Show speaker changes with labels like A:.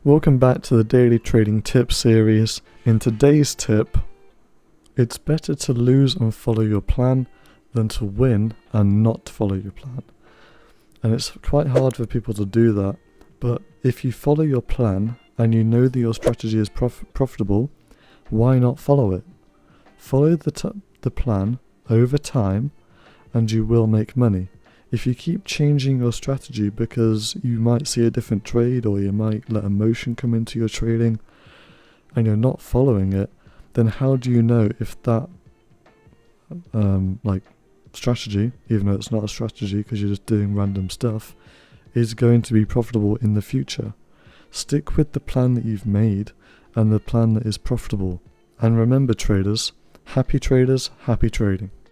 A: Welcome back to the Daily Trading Tip series. In today's tip, it's better to lose and follow your plan than to win and not follow your plan. And it's quite hard for people to do that, but if you follow your plan and you know that your strategy is profitable, why not follow it? Follow the plan over time and you will make money. If you keep changing your strategy because you might see a different trade or you might let emotion come into your trading and you're not following it, then how do you know if that strategy, even though it's not a strategy because you're just doing random stuff, is going to be profitable in the future? Stick with the plan that you've made and the plan that is profitable. And remember, traders, happy trading.